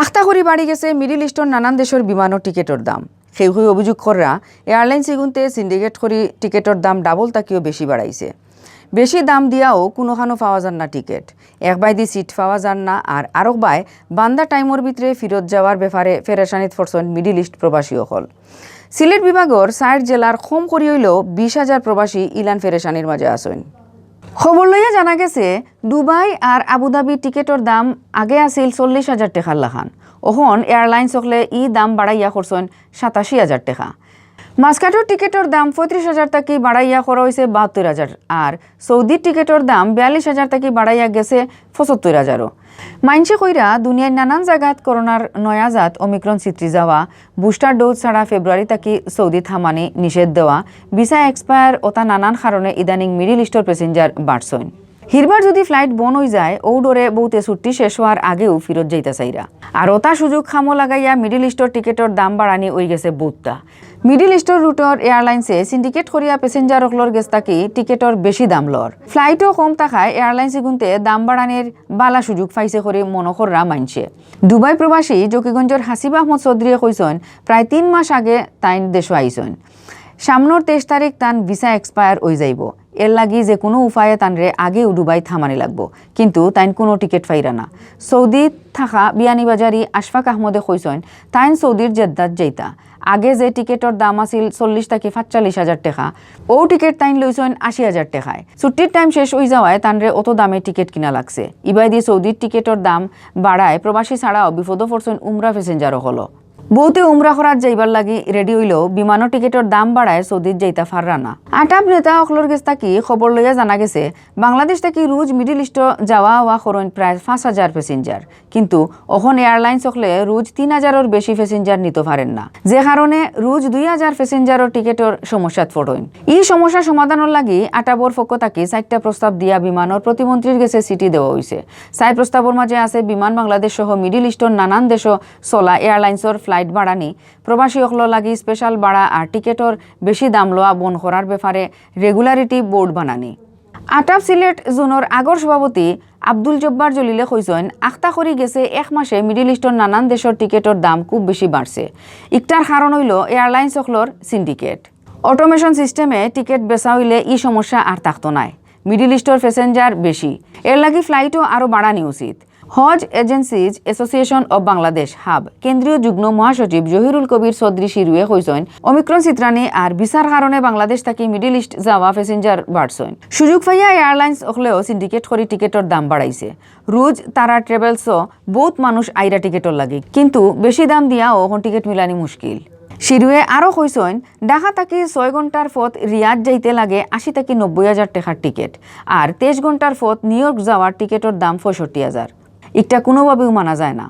আখতা করে বাড়ি গেছে মিডিল ইস্টর নানান দেশের বিমানের টিকেটের দাম। সেই অভিযোগ করা এয়ারলাইন্স এগুনতে সিন্ডিকেট করে টিকেটের দাম ডাবল তাকিও বেশি বাড়াইছে। বেশি দাম দিয়াও কোনোখানো পাওয়া যান না টিকেট, এক বাইদি সিট পাওয়া যান না, আর আরক বাই বান্দা টাইমের ভিতরে ফিরত যাওয়ার ব্যাপারে ফেরেশানিত পড়ছেন মিডিল ইস্ট প্রবাসী হল। সিলেট বিভাগের ৬০ জেলার কম করি হইলেও ২০,০০০ প্রবাসী ইলান ফেরেশানির মাঝে আসেন। খবর লইয়া জানা গেছে দুবাই আর আবুধাবি টিকেটের দাম আগে আছিল ৪০,০০০ টাকার লাখান, ওহন এয়ারলাইন্স হলে ই দাম বাড়াইয়া করছেন ৮৭,০০০ টাকা। মাসকাটের টিকেটের দাম ৩৫,০০০ টাকি বাড়াইয়া করা হয়েছে ৭২,০০০, আর সৌদির টিকেটের দাম ৪২,০০০ টাকি বাড়াইয়া গেছে ৭৫,০০০। মাইনসে কইরা দুনিয়ার নানান জায়গাত করোনার নয়া জাত অমিক্রন চিত্রি যাওয়া, বুস্টার ডোজ ছাড়া ফেব্রুয়ারি তাকি সৌদি থামানি নিষেধ দেওয়া, ভিসা এক্সপায়ার ওটা নানান কারণে ইদানিং মিডিল ইস্টর প্যাসেঞ্জার বাড়ছেন। হিরবার যদি ফ্লাইট বন হয়ে যায় ও ডরে বহুতে ছুটি শেষ হওয়ার আগেও ফিরত যাইতা চাইরা, আর ওটা সুযোগ খামো লাগাইয়া মিডিল ইস্টর টিকেটের দাম বাড়ানি ওই গেছে বুথটা। মিডিল ইস্টর রুটর এয়ারলাইন্সে সিন্ডিকেট করিয়া প্যাসেঞ্জার অকলর গেছ তাকি টিকেটর বেশি দাম লর, ফ্লাইটও কম থাকায় এয়ারলাইন্স গুনতে দাম বাড়ানির বালা সুযোগ পাইছে করে মনোহররা মানছে। দুবাই প্রবাসী জকিগঞ্জের হাসিব আহমদ চৌধুরীয়ে কইছেন প্রায় ৩ মাস আগে তাইন দেশ আইছেন, সামনের ২৩ তারিখ তান ভিসা এক্সপায়ার হয়ে যাইব, এর লাগি যে কোনো উপায়ে তানরে আগেও দুবাই থামানি লাগবো, কিন্তু তাইন কোনো টিকেট পাইরা না। সৌদি থাকা বিয়ানীবাজারি আশফাক আহমদে কইছেন তাইন সৌদির জেদ্দাত যাইতা, আগে যে টিকেটের দাম আছিল ৪০ থেকে ৪৫,০০০ টাকা, ও টিকেট তাইন লইছেন ৮০,০০০ টাকায়। ছুটির টাইম শেষ হয়ে যাওয়ায় তানরে অত দামে টিকেট কিনা লাগছে। ইবাই দিয়ে সৌদির টিকেটের দাম বাড়ায় প্রবাসী ছাড়াও বিপদও পড়ছেন উমরা প্যাসেঞ্জারও হলো। বহুতে উমরা করার যাইবার লাগি রেডি হইলেও বিমানের টিকেটের দাম বাড়ায় সৌদির যাইতা ফাররা না। আটাপ নেতা অকলর গেছ তাকি খবর লইয়া জানা গেছে বাংলাদেশ থেকে রোজ মিডিল ইস্ট যাওয়া হওয়া করেন প্রায় ৫,০০০ প্যাসেঞ্জার, কিন্তু অখন এয়ারলাইন্স হলে রোজ ৩,০০০-এর বেশি প্যাসেঞ্জার নিতে পারেন না, যে কারণে রোজ ২,০০০ প্যাসেঞ্জারের টিকেটের সমস্যাত পড়েন। এই সমস্যা সমাধানের লাগি আটাবর পক্ষ তাকি ৪টা প্রস্তাব দিয়া বিমানের প্রতিমন্ত্রীর গেছে চিঠি দেওয়া হয়েছে। ৪ প্রস্তাবের মাঝে আছে বিমান বাংলাদেশ সহ মিডিল ইস্টর নানান দেশ চলা এয়ারলাইন্সের ফ্লাইট বাড়ানি, প্রবাসী অকল লাগি স্পেশাল বাড়া আর টিকেটর বেশি দাম লওয়া বন করার ব্যাপারে রেগুলারিটি বোর্ড বানানি। আটাপ সিলেট জোনের আগর সভাপতি আব্দুল জব্বার জলিলে কইছেন আখতা করি গেছে ১ মাসে মিডিল ইস্টর নানান দেশের টিকেটের দাম খুব বেশি বাড়ছে। ইকটার কারণ হইল এয়ারলাইন্স অকলর সিন্ডিকেট। অটোমেশন সিস্টেমে টিকেট বেচা হইলে ই সমস্যা আর থাকতো নাই, মিডিল ইস্টর প্যাসেঞ্জার বেশি, এর লাগি ফ্লাইটও আরও বাড়ানি উচিত। Hajj agencies association of Bangladesh HAAB কেন্দ্রীয় যুগ্ম মহাসচিব জহিরুল কবির চৌধুরী শিরুয়ে কইছেন অমিক্রন চিত্রানি আর ভিসার কারণে বাংলাদেশ থেকে মিডিল ইস্ট যাওয়া প্যাসেঞ্জার বাড়ছেন। সুযোগ পাইয়া এয়ারলাইন্স হলেও সিন্ডিকেট করে টিকেটের দাম বাড়াইছে। রোজ তারা ট্রাভেলসও বহুত মানুষ আইরা টিকেটের লাগে, কিন্তু বেশি দাম দিয়াও এখন টিকেট মিলানি মুশকিল। শিরুয়ে আরও কইছেন ঢাকা থেকে ৬ ঘন্টার পথ রিয়াদ যাইতে লাগে ৮০ থেকে ৯০,০০০ টাকার টিকেট, আর ২৩ ঘন্টার পথ নিউ ইয়র্ক যাওয়ার টিকেটের দাম ৬৫,০০০। এটা কোনোভাবেও মানা যায় না।